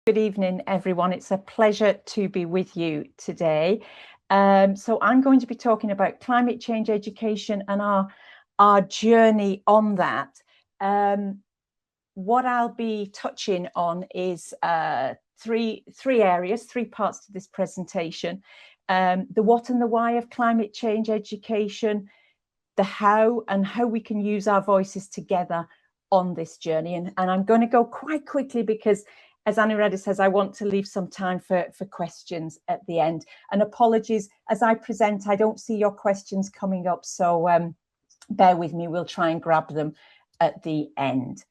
Good evening, everyone. It's a pleasure to be with you today. So I'm going to be talking about climate change education and our journey on that. What I'll be touching on is three areas, three parts to this presentation. The what and the why of climate change education, the how and how we can use our voices together on this journey. And I'm going to go quite quickly because, as Anuradha says, I want to leave some time for questions at the end. And apologies, as I present, I don't see your questions coming up, so bear with me, we'll try and grab them at the end.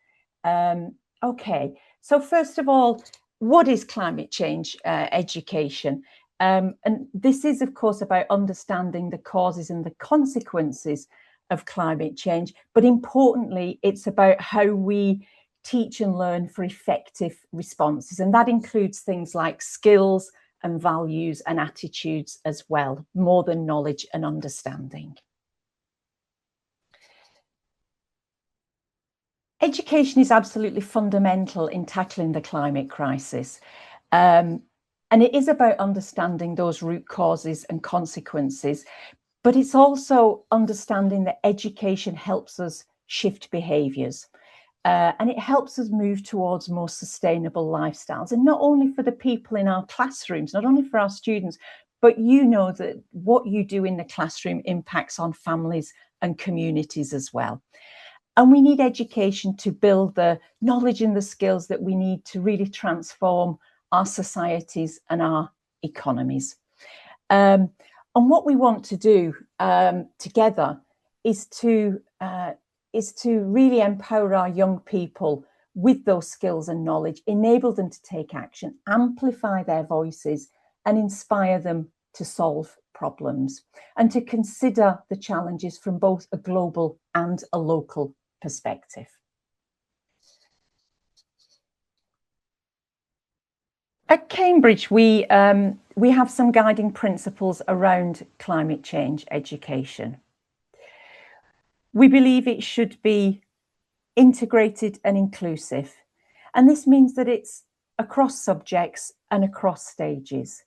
Okay, so first of all, what is climate change education? And this is, of course, about understanding the causes and the consequences of climate change, but importantly, it's about how we teach and learn for effective responses. And that includes things like skills and values and attitudes as well, more than knowledge and understanding. Education is absolutely fundamental in tackling the climate crisis. And it is about understanding those root causes and consequences, but it's also understanding that education helps us shift behaviours. And it helps us move towards more sustainable lifestyles. And not only for the people in our classrooms, not only for our students, but you know that what you do in the classroom impacts on families and communities as well. And we need education to build the knowledge and the skills that we need to really transform our societies and our economies. And what we want to do together is to really empower our young people with those skills and knowledge, enable them to take action, amplify their voices, and inspire them to solve problems, and to consider the challenges from both a global and a local perspective. At Cambridge, we have some guiding principles around climate change education. We believe it should be integrated and inclusive. And this means that it's across subjects and across stages.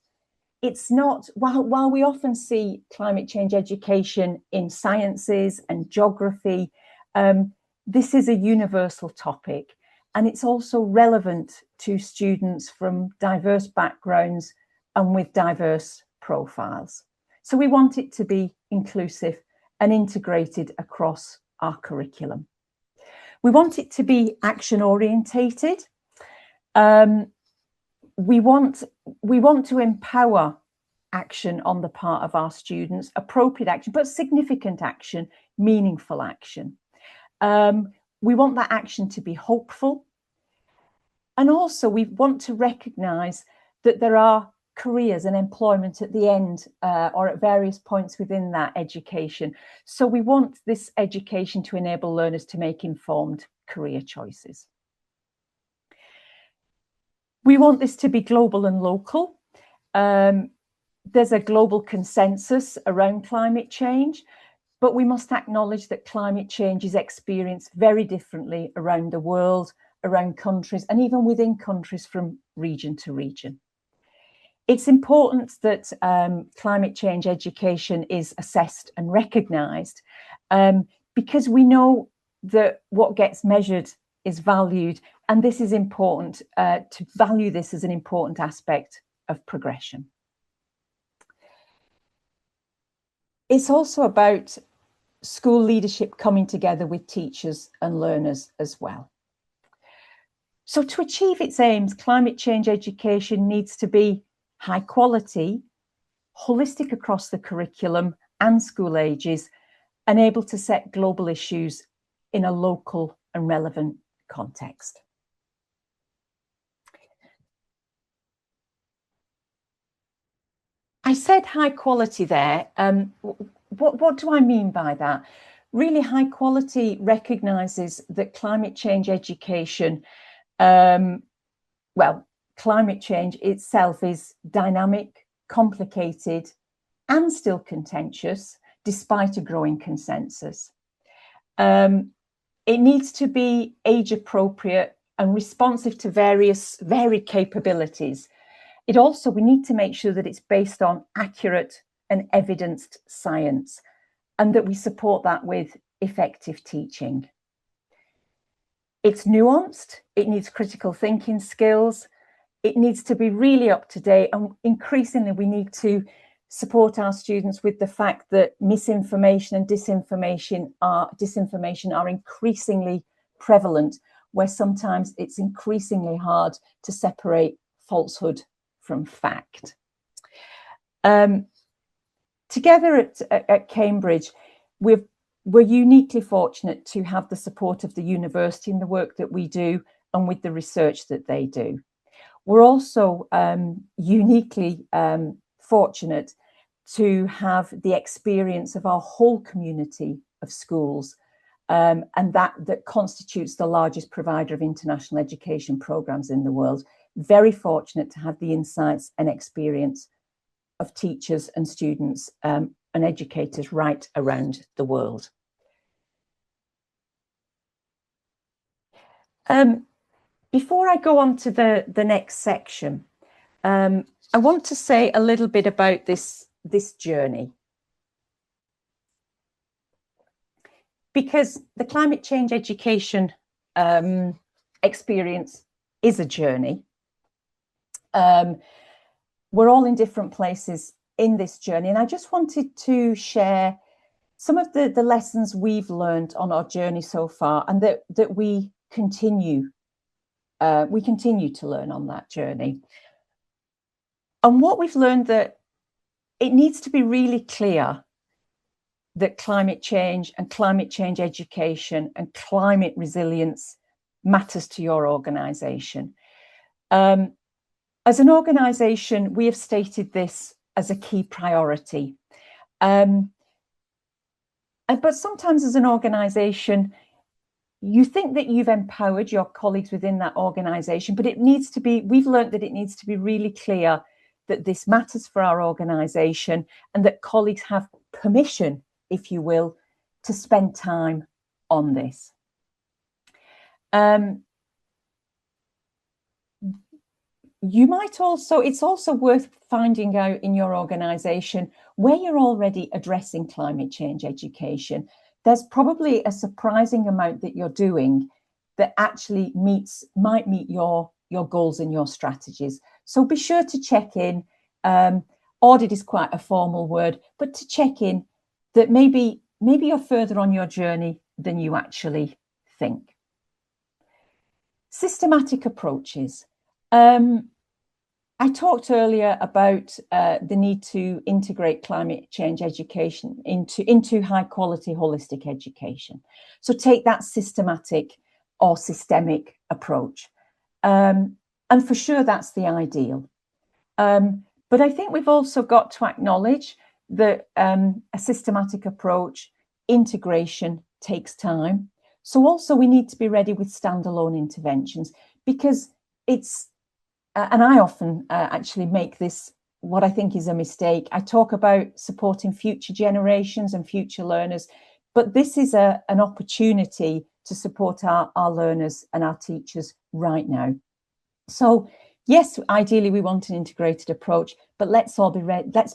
It's not, while we often see climate change education in sciences and geography, this is a universal topic. And it's also relevant to students from diverse backgrounds and with diverse profiles. So we want it to be inclusive and integrated across our curriculum. We want it to be action orientated. We want to empower action on the part of our students, appropriate action, but significant action, meaningful action. We want that action to be hopeful. And also we want to recognise that there are careers and employment at the end or at various points within that education. So we want this education to enable learners to make informed career choices. We want this to be global and local. There's a global consensus around climate change, but we must acknowledge that climate change is experienced very differently around the world, around countries, and even within countries from region to region. It's important that climate change education is assessed and recognised because we know that what gets measured is valued, and this is important to value this as an important aspect of progression. It's also about school leadership coming together with teachers and learners as well. So to achieve its aims, climate change education needs to be high quality, holistic across the curriculum and school ages, and able to set global issues in a local and relevant context. I said high quality there. What do I mean by that? Really, high quality recognises that climate change education, climate change itself is dynamic, complicated, and still contentious, despite a growing consensus. It needs to be age appropriate and responsive to varied capabilities. We need to make sure that it's based on accurate and evidenced science, and that we support that with effective teaching. It's nuanced, it needs critical thinking skills, it needs to be really up to date, and increasingly we need to support our students with the fact that misinformation and disinformation are increasingly prevalent, where sometimes it's increasingly hard to separate falsehood from fact. Together at Cambridge, we're uniquely fortunate to have the support of the university in the work that we do and with the research that they do. We're also uniquely fortunate to have the experience of our whole community of schools, and that constitutes the largest provider of international education programs in the world. Very fortunate to have the insights and experience of teachers and students and educators right around the world. Before I go on to the next section, I want to say a little bit about this journey. Because the climate change education experience is a journey. We're all in different places in this journey, and I just wanted to share some of the lessons we've learned on our journey so far, and that we continue to learn on that journey. And what we've learned, that it needs to be really clear that climate change and climate change education and climate resilience matters to your organisation. As an organisation, we have stated this as a key priority. But sometimes as an organisation, you think that you've empowered your colleagues within that organisation, but we've learned that it needs to be really clear that this matters for our organisation, and that colleagues have permission, if you will, to spend time on this. It's also worth finding out in your organisation where you're already addressing climate change education. There's probably a surprising amount that you're doing that actually might meet your goals and your strategies. So be sure to check in. Audit is quite a formal word, but to check in that maybe you're further on your journey than you actually think. Systematic approaches. I talked earlier about the need to integrate climate change education into high quality holistic education. So take that systematic or systemic approach. And for sure, that's the ideal. But I think we've also got to acknowledge that a systematic approach, integration, takes time. So also we need to be ready with standalone interventions, because it's, and I often actually make this, what I think is a mistake. I talk about supporting future generations and future learners, but this is an opportunity to support our learners and our teachers right now. So yes, ideally we want an integrated approach, but let's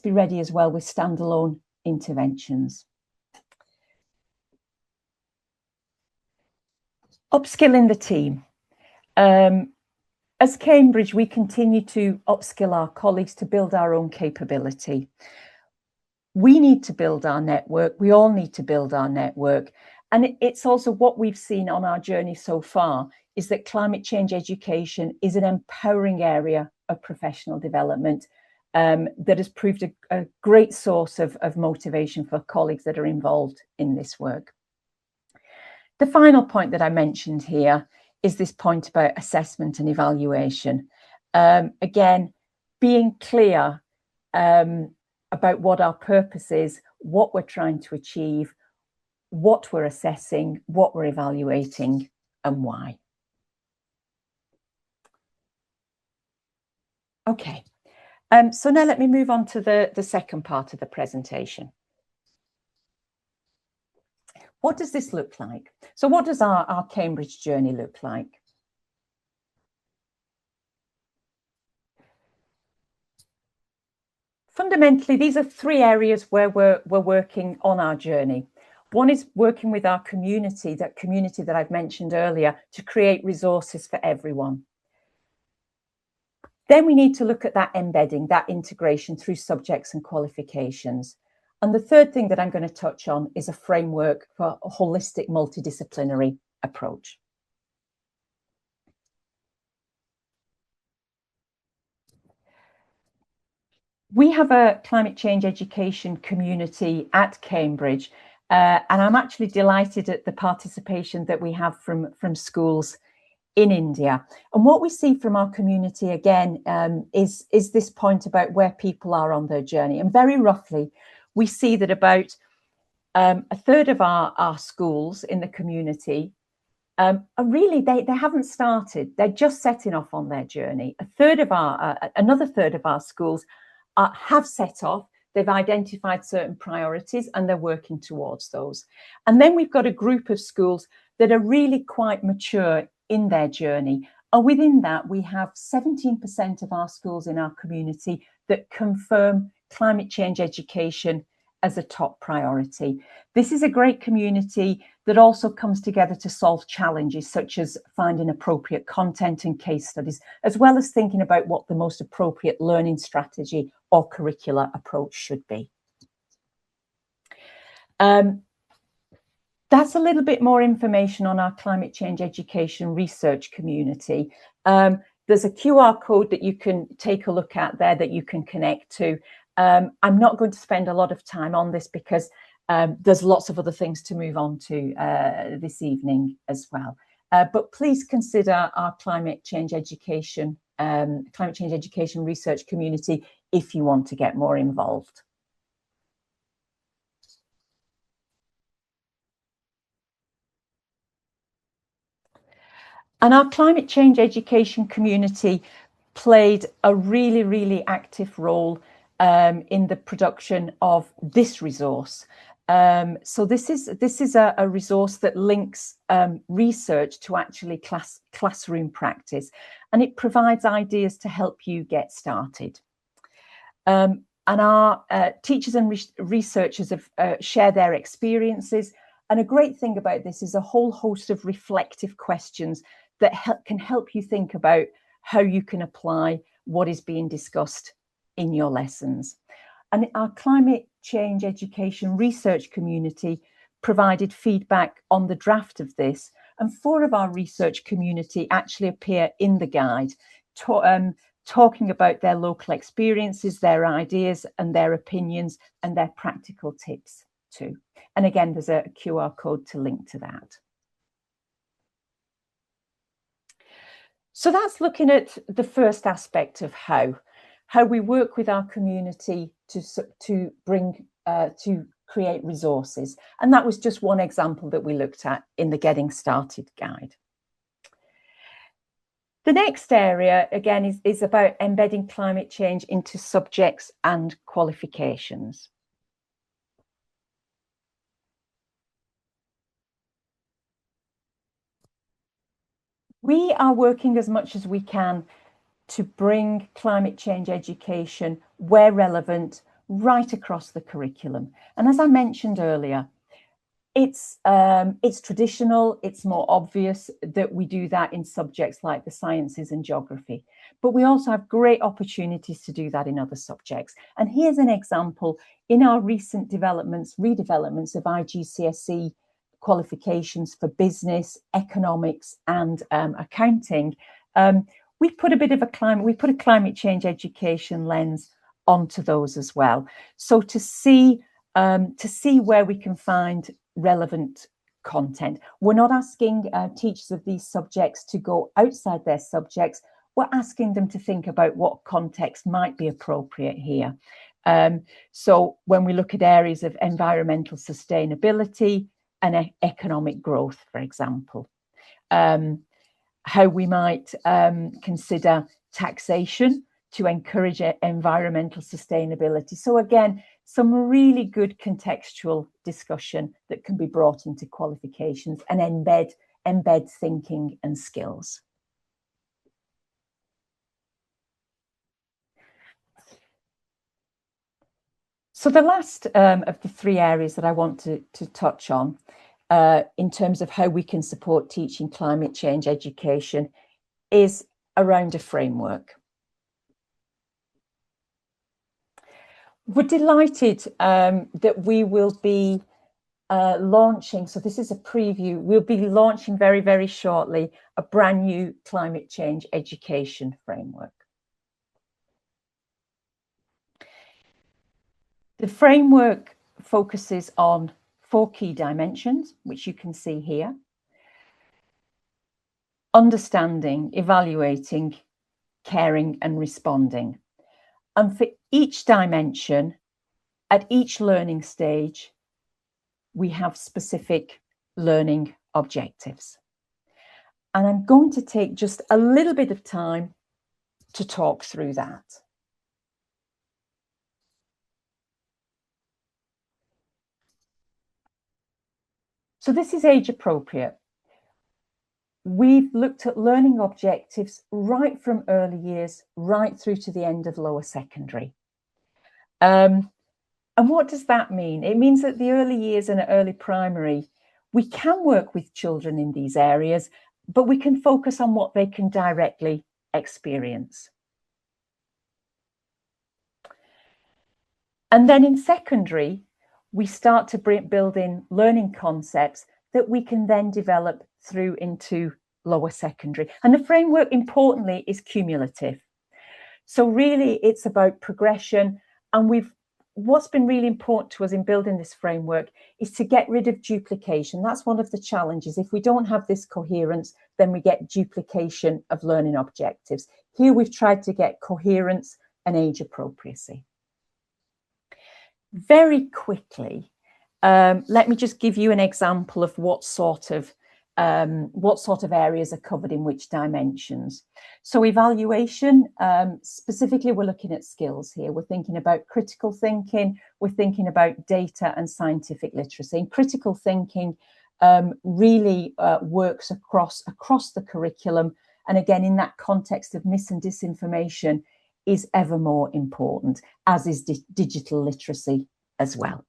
be ready as well with standalone interventions. Upskilling the team. As Cambridge, we continue to upskill our colleagues to build our own capability. We need to build our network. We all need to build our network. And it's also what we've seen on our journey so far is that climate change education is an empowering area of professional development that has proved a great source of motivation for colleagues that are involved in this work. The final point that I mentioned here is this point about assessment and evaluation. Again, being clear about what our purpose is, what we're trying to achieve, what we're assessing, what we're evaluating, and why. Okay, so now let me move on to the second part of the presentation. What does this look like? So what does our Cambridge journey look like? fundamentally, these are three areas where we're working on our journey. One is working with our community, that community that I've mentioned earlier, to create resources for everyone. Then we need to look at that embedding, that integration through subjects and qualifications. And the third thing that I'm going to touch on is a framework for a holistic multidisciplinary approach. We have a climate change education community at Cambridge, and I'm actually delighted at the participation that we have from schools in India. And what we see from our community again is this point about where people are on their journey. And very roughly, we see that about a third of our schools in the community are really, they haven't started. They're just setting off on their journey. Another third of our schools have set off. They've identified certain priorities and they're working towards those. And then we've got a group of schools that are really quite mature in their journey. And within that, we have 17% of our schools in our community that confirm climate change education as a top priority. This is a great community that also comes together to solve challenges such as finding appropriate content and case studies, as well as thinking about what the most appropriate learning strategy or curricular approach should be. That's a little bit more information on our climate change education research community. There's a QR code that you can take a look at there that you can connect to. I'm not going to spend a lot of time on this because there's lots of other things to move on to this evening as well. But please consider our climate change education research community if you want to get more involved. And our climate change education community played a really, really active role in the production of this resource. So this is a resource that links research to actually classroom practice, and it provides ideas to help you get started. And our teachers and researchers have shared their experiences. And a great thing about this is a whole host of reflective questions that can help you think about how you can apply what is being discussed in your lessons. And our climate change education research community provided feedback on the draft of this. And 4 of our research community actually appear in the guide, talking about their local experiences, their ideas and their opinions and their practical tips too. And again, there's a QR code to link to that. So that's looking at the first aspect of how we work with our community to create resources. And that was just one example that we looked at in the Getting Started guide. The next area, again, is about embedding climate change into subjects and qualifications. We are working as much as we can to bring climate change education, where relevant, right across the curriculum. And as I mentioned earlier, it's traditional, it's more obvious that we do that in subjects like the sciences and geography, but we also have great opportunities to do that in other subjects. And here's an example in our recent redevelopments of IGCSE qualifications for business, economics and accounting. We put a climate change education lens onto those as well. So to see where we can find relevant content. We're not asking teachers of these subjects to go outside their subjects. We're asking them to think about what context might be appropriate here. So when we look at areas of environmental sustainability and economic growth, for example, how we might consider taxation to encourage environmental sustainability. So again, some really good contextual discussion that can be brought into qualifications and embed thinking and skills. So the last of the three areas that I want to touch on in terms of how we can support teaching climate change education is around a framework. We're delighted that we will be launching, so this is a preview, we'll be launching very, very shortly a brand new climate change education framework. The framework focuses on 4 key dimensions, which you can see here: understanding, evaluating, caring, and responding. And for each dimension, at each learning stage, we have specific learning objectives. And I'm going to take just a little bit of time to talk through that. So this is age appropriate. We've looked at learning objectives right from early years, right through to the end of lower secondary. And what does that mean? It means that the early years and early primary, we can work with children in these areas, but we can focus on what they can directly experience. And then in secondary, we start to build in learning concepts that we can then develop through into lower secondary. And the framework, importantly, is cumulative. So really, it's about progression. And what's been really important to us in building this framework is to get rid of duplication. That's one of the challenges. If we don't have this coherence, then we get duplication of learning objectives. Here, we've tried to get coherence and age appropriacy. Very quickly, let me just give you an example of what sort of areas are covered in which dimensions. So evaluation, specifically, we're looking at skills here. We're thinking about critical thinking. We're thinking about data and scientific literacy. And critical thinking really works across the curriculum. And again, in that context of mis and disinformation, is ever more important, as is digital literacy as well.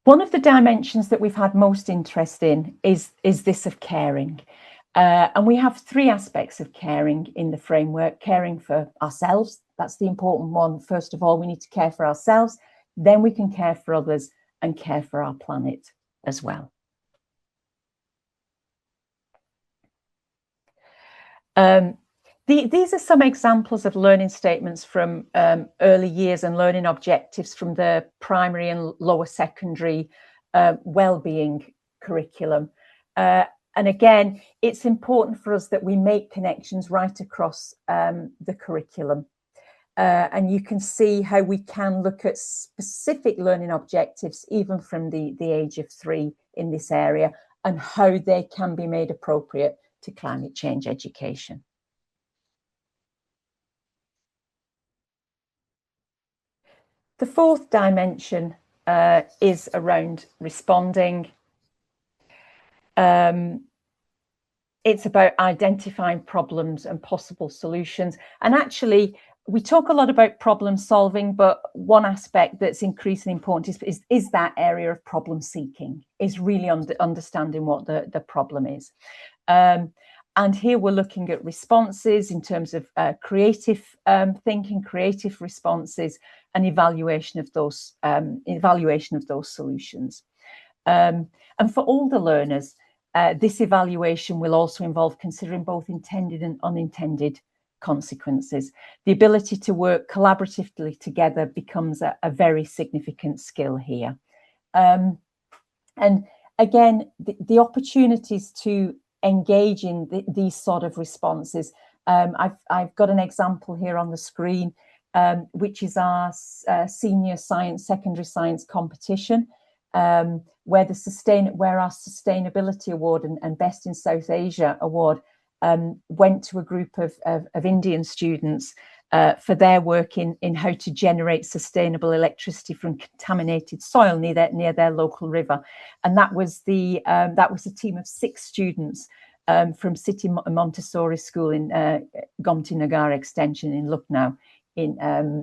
One of the dimensions that we've had most interest in is this of caring. And we have 3 aspects of caring in the framework: caring for ourselves, that's the important one. First of all, we need to care for ourselves, then we can care for others and care for our planet as well. These are some examples of learning statements from early years and learning objectives from the primary and lower secondary wellbeing curriculum. And again, it's important for us that we make connections right across the curriculum. And you can see how we can look at specific learning objectives, even from the age of 3 in this area, and how they can be made appropriate to climate change education. The 4th dimension is around responding. It's about identifying problems and possible solutions. And actually, we talk a lot about problem solving, but one aspect that's increasingly important is that area of problem seeking, is really understanding what the problem is. And here we're looking at responses in terms of creative thinking, creative responses, and evaluation of those solutions. And for older learners, this evaluation will also involve considering both intended and unintended consequences. The ability to work collaboratively together becomes a very significant skill here. And again, the opportunities to engage in these sort of responses. I've got an example here on the screen, which is our senior secondary science competition, where our Sustainability Award and Best in South Asia Award went to a group of Indian students for their work in how to generate sustainable electricity from contaminated soil near their local river. And that was a team of 6 students from City Montessori School in Gomti Nagar Extension in Lucknow.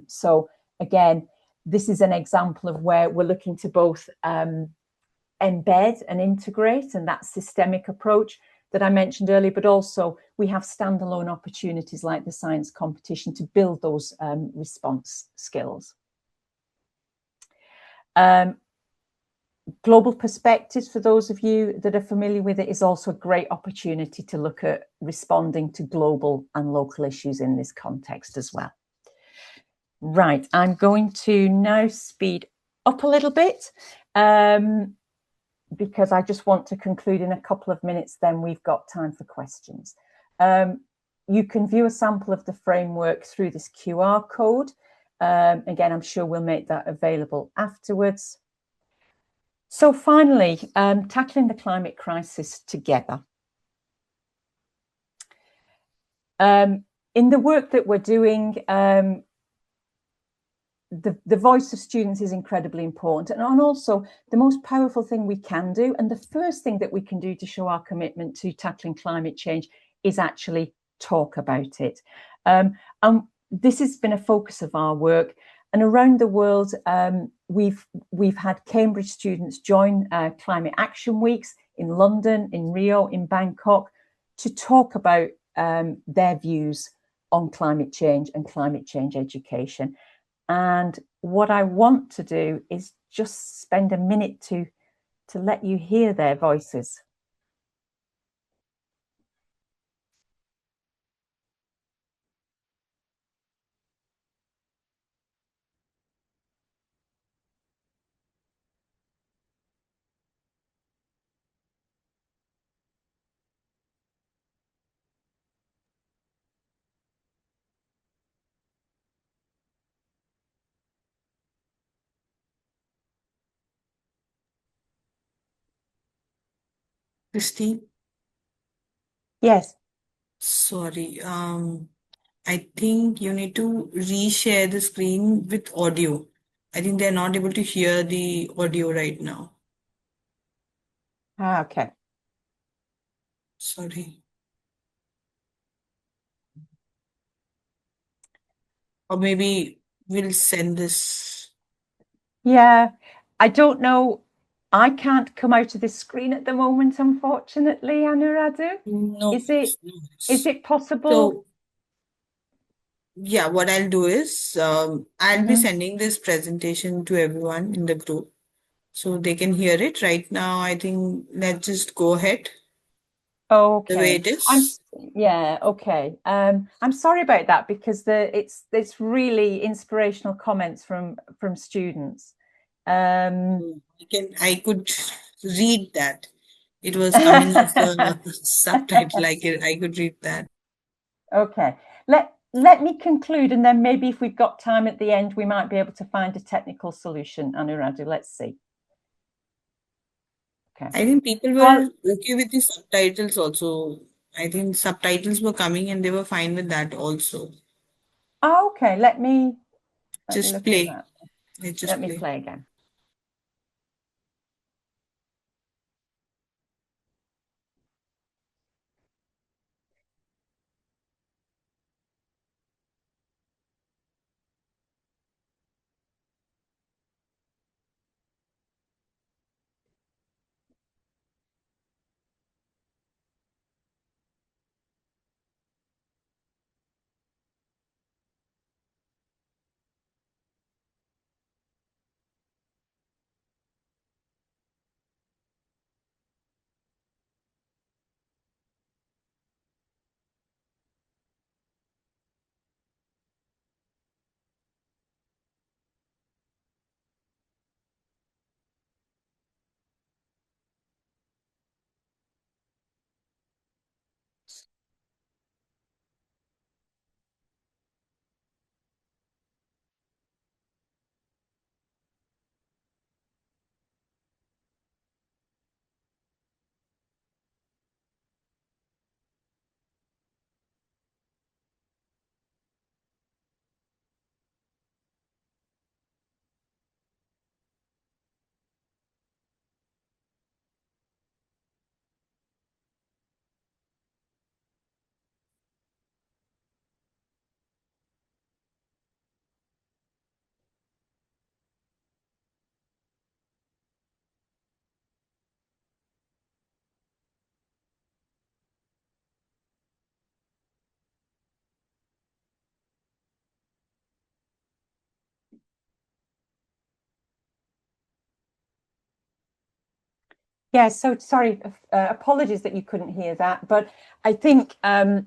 So again, this is an example of where we're looking to both embed and integrate, and that systemic approach that I mentioned earlier, but also we have standalone opportunities like the science competition to build those response skills. Global perspectives, for those of you that are familiar with it, is also a great opportunity to look at responding to global and local issues in this context as well. Right, I'm going to now speed up a little bit because I just want to conclude in a couple of minutes, then we've got time for questions. You can view a sample of the framework through this QR code. Again, I'm sure we'll make that available afterwards. So finally, tackling the climate crisis together. In the work that we're doing, the voice of students is incredibly important, and also the most powerful thing we can do, and the first thing that we can do to show our commitment to tackling climate change is actually talk about it. And this has been a focus of our work. And around the world, we've had Cambridge students join Climate Action Weeks in London, in Rio, in Bangkok, to talk about their views on climate change and climate change education. And what I want to do is just spend a minute to let you hear their voices. Christine, Yes. sorry. I think you need to reshare the screen with audio. I think they're not able to hear the audio right now. Okay. Sorry. Or maybe we'll send this. Yeah, I don't know. I can't come out of this screen at the moment, unfortunately, Anuradha. No, Is it no. is it possible? So, yeah, what I'll do is I'll be Mhm. sending this presentation to everyone in the group so they can hear it right now. I think let's just go ahead the way Okay. it is. Yeah, okay. I'm sorry about that because it's really inspirational comments from students. I could read that. It was coming as a subtitle. I could read that. Okay. Let me conclude, and then maybe if we've got time at the end, we might be able to find a technical solution, Anuradha. Let's see. Okay. I think people Well, were okay with the subtitles also. I think subtitles were coming and they were fine with that also. okay. Let me Just look at play. that. Let's Let just me play. play again. Yeah, so sorry, apologies that you couldn't hear that, but I think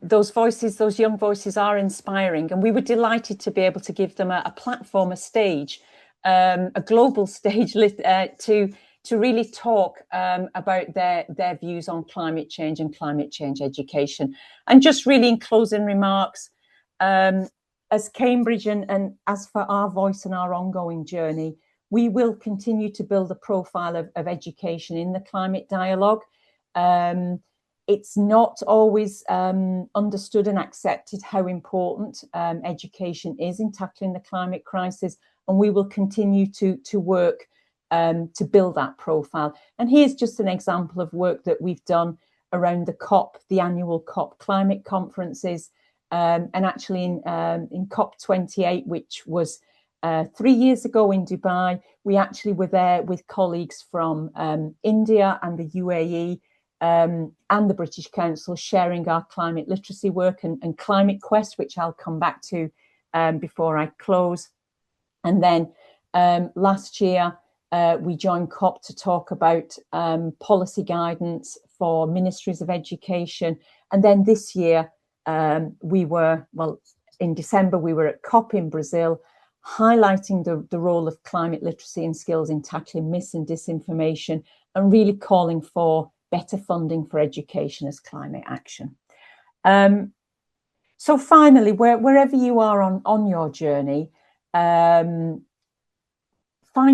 those voices, those young voices are inspiring, and we were delighted to be able to give them a platform, a stage, a global stage to really talk about their views on climate change and climate change education. And just really in closing remarks, as Cambridge and as for our voice and our ongoing journey, we will continue to build a profile of education in the climate dialogue. It's not always understood and accepted how important education is in tackling the climate crisis, and we will continue to work to build that profile. And here's just an example of work that we've done around the annual COP climate conferences, and actually in COP28, which was 3 years ago in Dubai. We actually were there with colleagues from India and the UAE and the British Council, sharing our climate literacy work and Climate Quest, which I'll come back to before I close. And then last year, we joined COP to talk about policy guidance for ministries of education. And then this year, in December, we were at COP in Brazil, highlighting the role of climate literacy and skills in tackling mis and disinformation, and really calling for better funding for education as climate action. So finally, wherever you are on your journey, find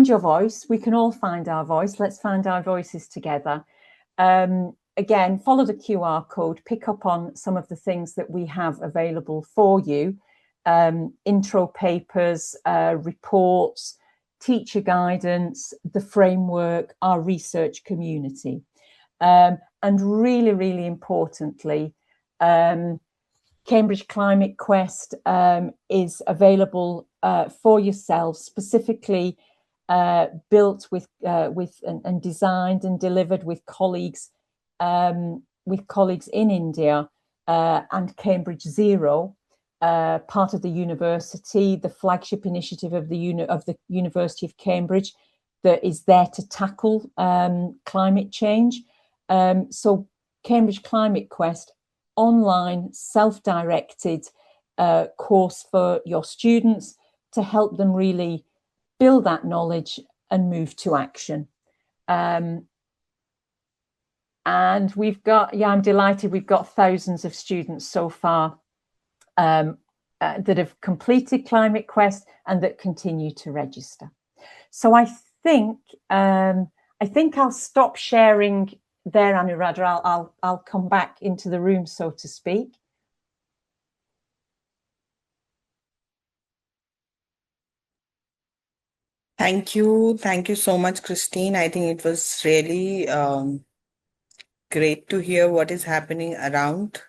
your voice. We can all find our voice. Let's find our voices together. Again, follow the QR code, pick up on some of the things that we have available for you. Intro papers, reports, teacher guidance, the framework, our research community. And really, really importantly, Cambridge Climate Quest is available for yourself, specifically built with and designed and delivered with colleagues in India and Cambridge Zero, part of the university, the flagship initiative of the University of Cambridge that is there to tackle climate change. So Cambridge Climate Quest, online, self-directed course for your students to help them really build that knowledge and move to action. And we've got, I'm delighted, we've got thousands of students so far that have completed Climate Quest and that continue to register. So I think I'll stop sharing there, Anuradha. I'll come back into the room, so to speak. Thank you so much, Christine. I think it was really great to hear what is happening around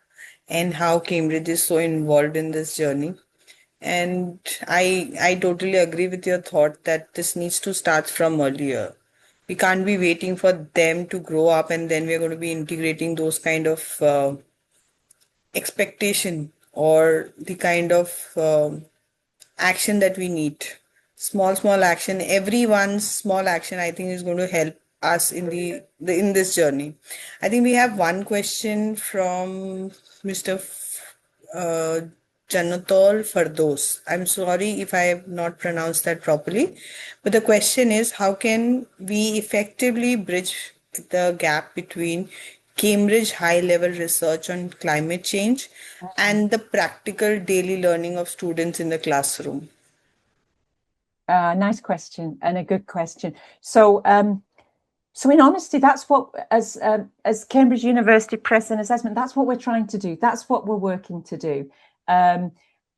and how Cambridge is so involved in this journey. And I totally agree with your thought that this needs to start from earlier. We can't be waiting for them to grow up and then we're going to be integrating those kind of expectation or the kind of action that we need. Small action. Everyone's small action, I think, is going to help us in in this journey. I think we have one question from Mr. Janatol Fardos. I'm sorry if I have not pronounced that properly, but the question is, how can we effectively bridge the gap between Cambridge high-level research on climate change and the practical daily learning of students in the classroom? Nice question and a good question. So, so in honesty, that's what, as Cambridge University Press and Assessment, that's what we're trying to do. That's what we're working to do.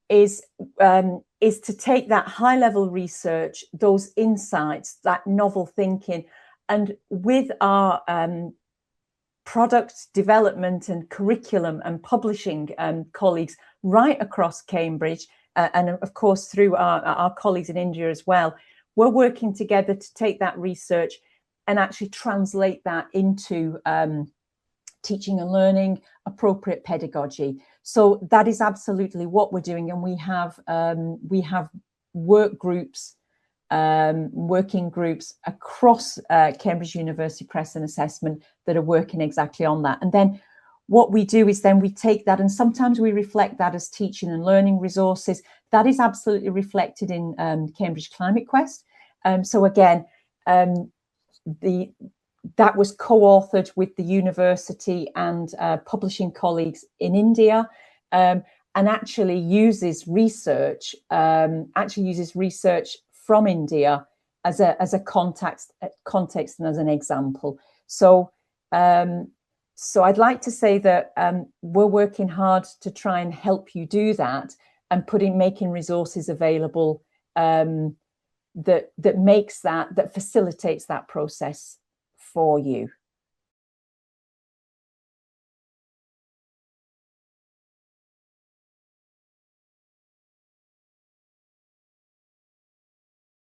Is to take that high-level research, those insights, that novel thinking, and with our product development and curriculum and publishing colleagues right across Cambridge, and of course through our colleagues in India as well, we're working together to take that research and actually translate that into teaching and learning, appropriate pedagogy. So that is absolutely what we're doing, and we have work groups working groups across Cambridge University Press and Assessment that are working exactly on that. And then what we do is then we take that, and sometimes we reflect that as teaching and learning resources. That is absolutely reflected in Cambridge Climate Quest. So again, that was co-authored with the university and publishing colleagues in India, and actually uses research from India as a context and as an example. So so I'd like to say that we're working hard to try and help you do that, and making resources available that facilitates that process for you.